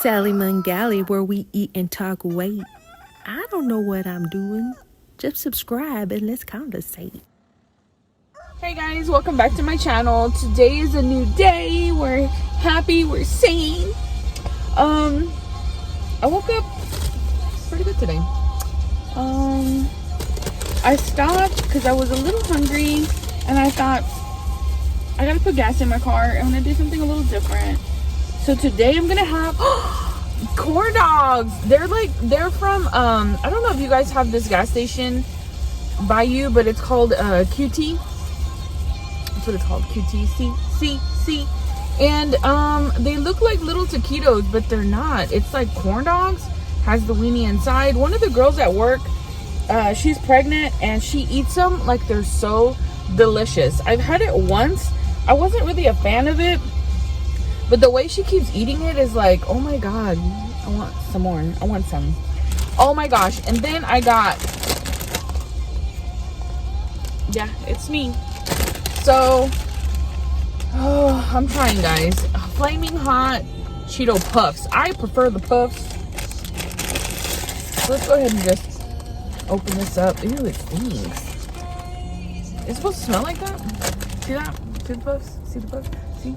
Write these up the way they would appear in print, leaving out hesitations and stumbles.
Sally Mungali, where we eat and talk weight. I don't know what I'm doing. Just subscribe and let's conversate. Hey guys, welcome back to my channel. Today is a new day. We're happy, we're sane. I woke up pretty good today. I stopped because I was a little hungry and I thought I gotta put gas in my car. I'm gonna do something a little different. So today I'm gonna have corn dogs. They're from I don't know if you guys have this gas station by you, but it's called QT. That's what it's called, QT. And they look like little taquitos, but they're not. It's like corn dogs, has the weenie inside. One of the girls at work, she's pregnant and she eats them like they're so delicious. I've had it once. I wasn't really a fan of it, but the way she keeps eating it is like, oh my god, I want some more. I want some. Oh my gosh. And then I got, yeah, it's me. So, I'm trying, guys. Flaming hot Cheeto puffs. I prefer the puffs. So let's go ahead and just open this up. Ew, it stinks. It's supposed to smell like that? See that? See the puffs? See the puffs? See?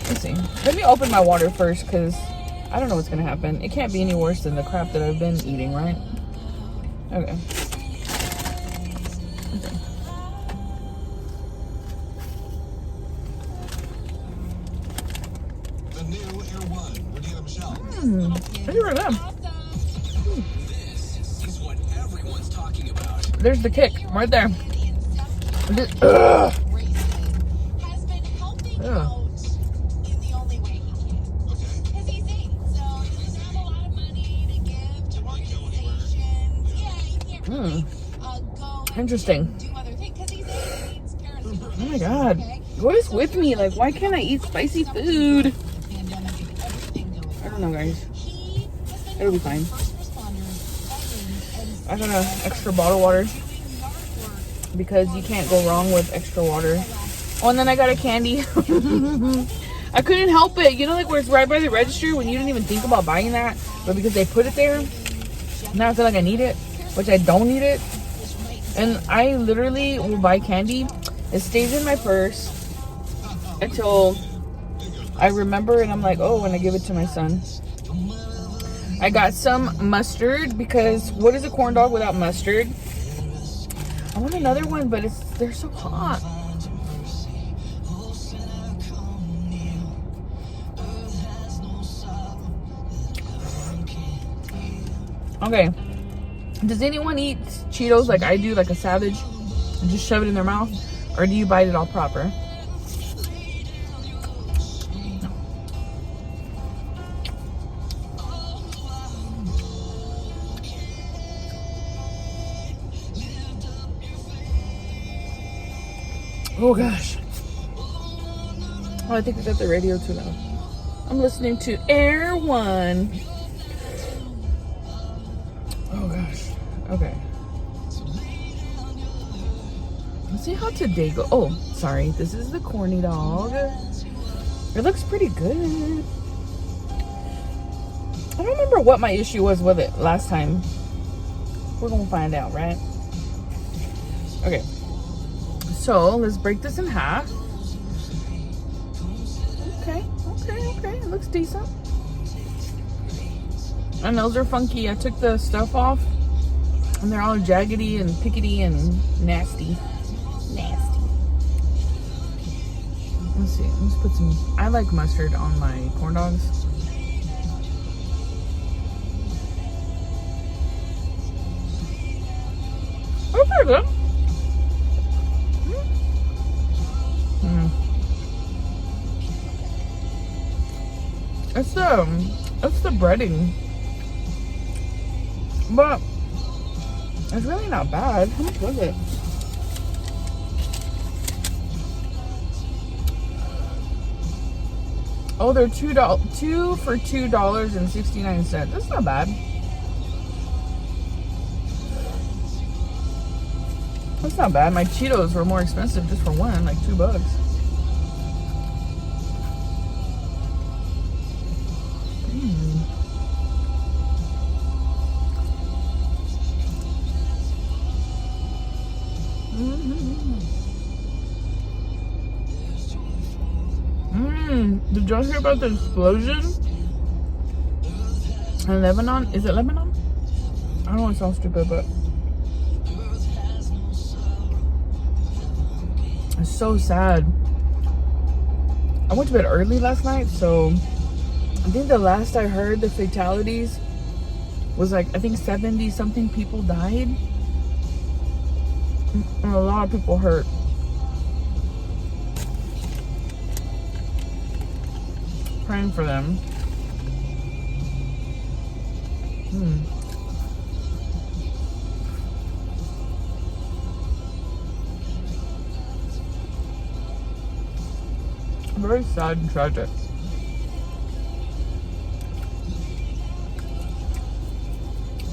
Let's see. Let me open my water first, because I don't know what's going to happen. It can't be any worse than the crap that I've been eating, right? Okay. Look at that. This is what everyone's talking about. There's the kick right there. Interesting. Oh my god. What is with me? Like, why can't I eat spicy food? I don't know, guys. It'll be fine. I got an extra bottle of water because you can't go wrong with extra water. Oh, and then I got a candy. I couldn't help it. You know, like where it's right by the register when you didn't even think about buying that, but because they put it there, now I feel like I need it, which I don't need it. And I literally will buy candy. It stays in my purse until I remember, and I'm like, oh, when I give it to my son. I got some mustard, because what is a corn dog without mustard? I want another one, but they're so hot. Okay. Does anyone eat Cheetos like I do, like a savage, and just shove it in their mouth? Or do you bite it all proper? Oh gosh. Oh, I think I got the radio too loud. I'm listening to Air One. Oh gosh. Okay. Let's see how today goes. Oh, sorry. This is the corny dog. It looks pretty good. I don't remember what my issue was with it last time. We're gonna find out, right? Okay. So let's break this in half. Okay. It looks decent. My nails are funky. I took the stuff off and they're all jaggedy and pickety and nasty. Let's see. Let's put some. I like mustard on my corn dogs. Oh, pretty good. It's the breading, but it's really not bad. How much was it? Oh, they're two for $2.69. That's not bad. That's not bad. My Cheetos were more expensive just for one, like $2. Did y'all hear about the explosion in Lebanon? Is it Lebanon? I don't want to sound stupid, but it's so sad. I went to bed early last night, so I think the last I heard, the fatalities was like, I think 70 something people died, and a lot of people hurt. Praying for them. Very sad and tragic.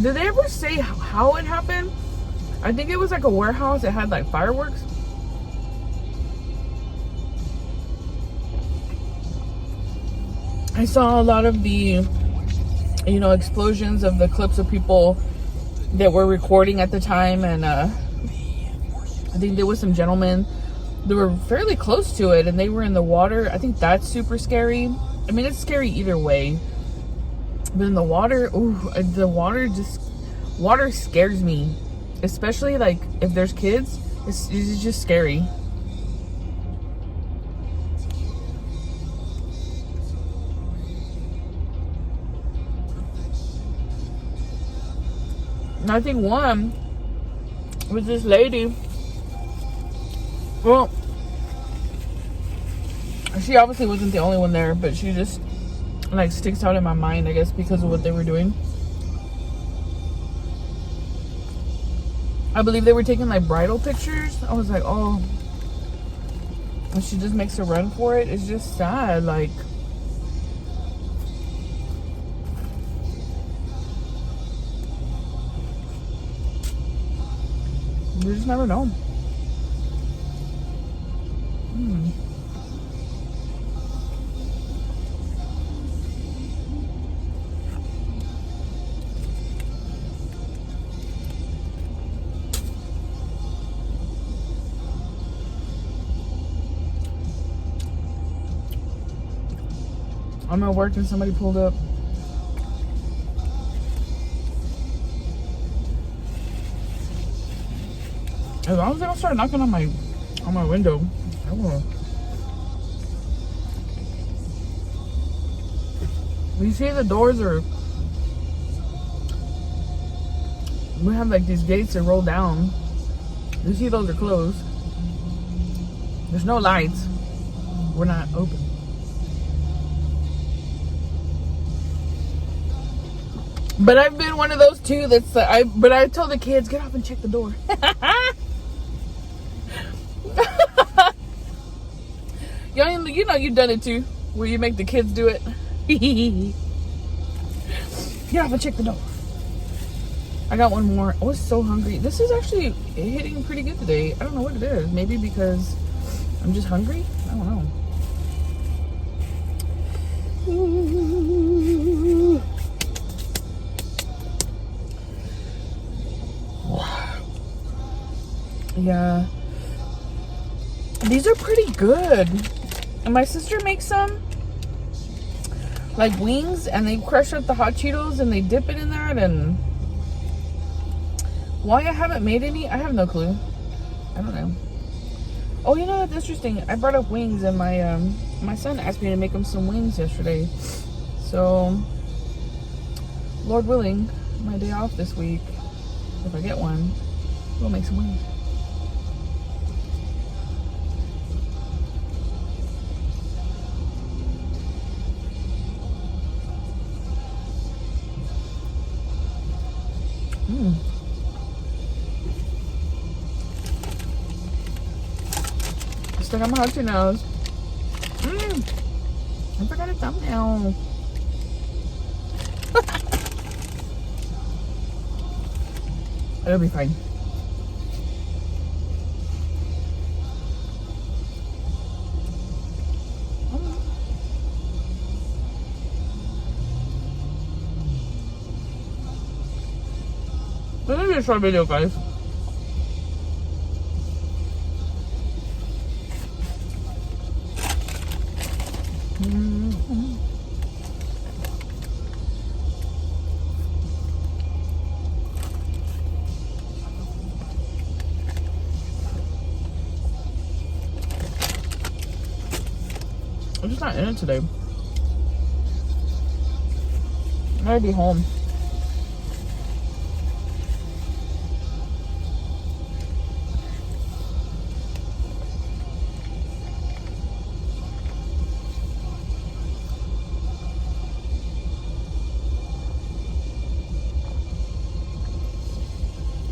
Did they ever say how it happened? I think it was like a warehouse that had like fireworks. I saw a lot of the, explosions of the clips of people that were recording at the time, and I think there was some gentlemen that were fairly close to it, and they were in the water. I think that's super scary. I mean, it's scary either way, but in the water, water scares me, especially like if there's kids. It's just scary. And I think one was this lady. Well, she obviously wasn't the only one there, but she just like sticks out in my mind, I guess, because of what they were doing. I believe they were taking like bridal pictures. I was like, oh, and she just makes a run for it. It's just sad. Like, you just never know. I'm at work and somebody pulled up. As long as they don't start knocking on my window, I will. You see, the doors are. We have like these gates that roll down. You see, those are closed. There's no lights. We're not open. But I've been one of those too. But I told the kids, get off and check the door. You've done it too, where you make the kids do it. Get off and check the door. I got one more. I was so hungry. This is actually hitting pretty good today. I don't know what it is. Maybe because I'm just hungry. I don't know. Yeah, these are pretty good. And my sister makes some like wings, and they crush up the hot Cheetos and they dip it in that. And why I haven't made any, I have no clue. I don't know. Oh, that's interesting. I brought up wings, and my son asked me to make him some wings yesterday. So, Lord willing, my day off this week, if I get one, we'll make some wings. Stick on my hot Cheetos. I forgot a thumbnail. It'll be fine. This is a short video, guys. I'm just not in it today. I gotta be home.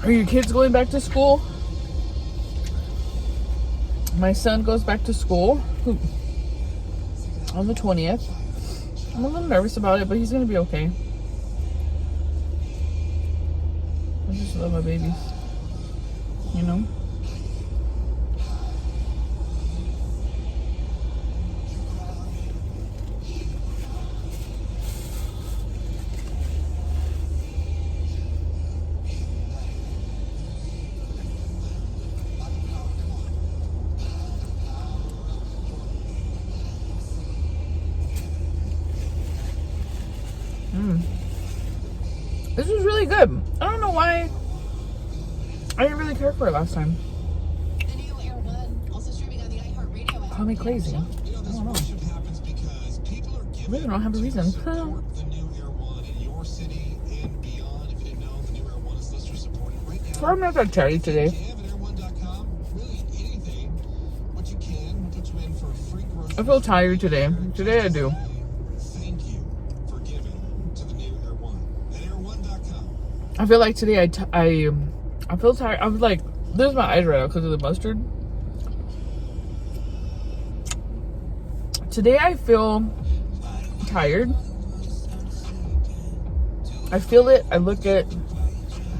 Are your kids going back to school? My son goes back to school on the 20th. I'm a little nervous about it, but he's gonna be okay. I just love my babies, you know? This was really good. I don't know why I didn't really care for it last time. The new Air One, also streaming on the iHeartRadio app. Call me crazy. I don't know. I really don't have a reason. The new Air One in your city and beyond. If you didn't know, the new Air One is listener supported right now. So I'm not that tired today. Air1.com. Really anything, what you can, put you in for a free grocery. I feel tired today. Today I do. Thank you for giving to the new Air One at Air1.com. I feel like today I feel tired. I was like, there's my eyes right out because of the mustard. Today I feel tired. I feel it. I look at.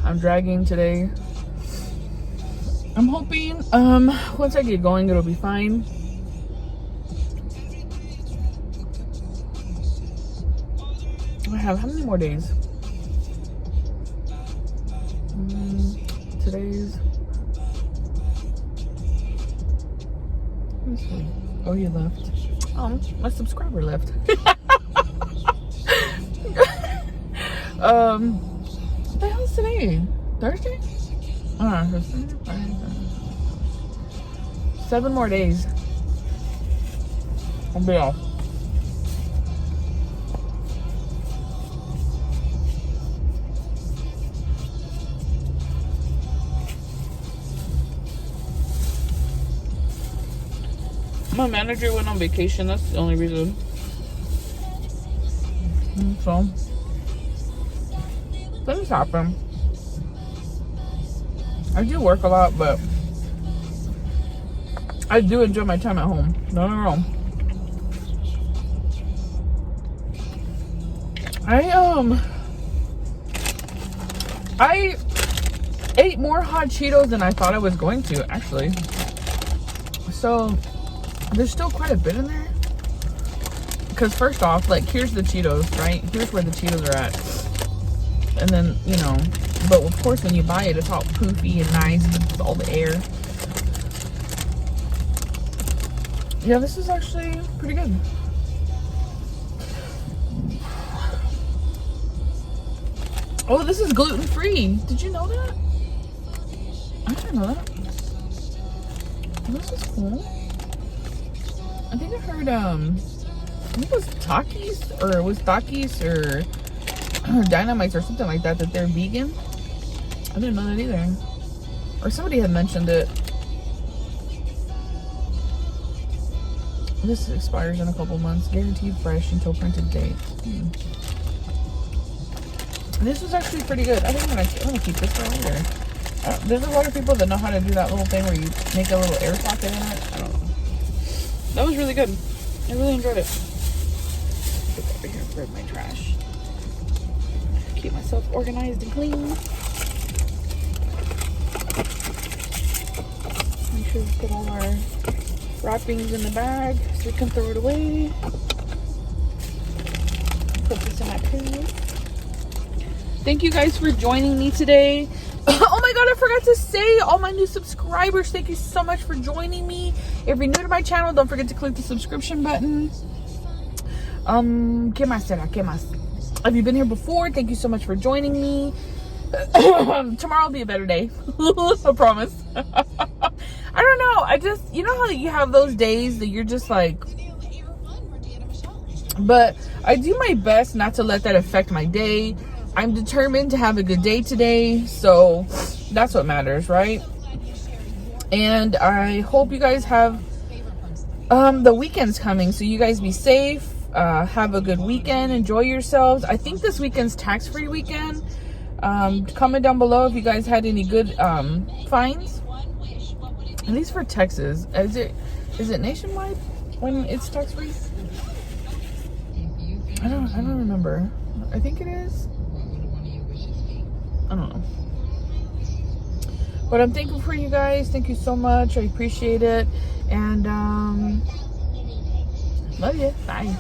I'm dragging today. I'm hoping once I get going it'll be fine. I have how many more days? Today's. Let's see. Oh, he left. Oh, my subscriber left. What the hell is today? Thursday? I don't know. 7 more days. I'll be off. My manager went on vacation. That's the only reason. So, things happen. I do work a lot, but I do enjoy my time at home. Don't get me wrong. I ate more hot Cheetos than I thought I was going to, actually. So there's still quite a bit in there. Because first off, like, here's the Cheetos, right? Here's where the Cheetos are at. And then, you know, but of course when you buy it, it's all poofy and nice with all the air. Yeah, this is actually pretty good. Oh, this is gluten-free. Did you know that? I didn't know that. This is cool. I think I heard, I think it was Takis or Dynamites or something like that they're vegan. I didn't know that either. Or somebody had mentioned it. This expires in a couple months. Guaranteed fresh until printed date. This was actually pretty good. I think I'm gonna keep this for later. There's a lot of people that know how to do that little thing where you make a little air pocket in it. I don't know. That was really good. I really enjoyed it. Get over here and grab my trash. Keep myself organized and clean. Make sure we put all our wrappings in the bag so we can throw it away. Put this in my purse. Thank you guys for joining me today. Oh my god, I forgot to say, all my new subscribers, thank you so much for joining me. If you're new to my channel, don't forget to click the subscription button. ¿Qué más será? ¿Qué más? If you've been here before, thank you so much for joining me. Tomorrow will be a better day. I promise. I don't know. I just, you know how you have those days that you're just like, but I do my best not to let that affect my day. I'm determined to have a good day today. So that's what matters, right? And I hope you guys have the weekend's coming. So you guys be safe. Have a good weekend. Enjoy yourselves. I think this weekend's tax-free weekend. Comment down below if you guys had any good finds. At least for Texas. Is it nationwide when it's tax-free? I don't remember. I think it is. I don't know. But I'm thankful for you guys. Thank you so much. I appreciate it. And love you. Bye.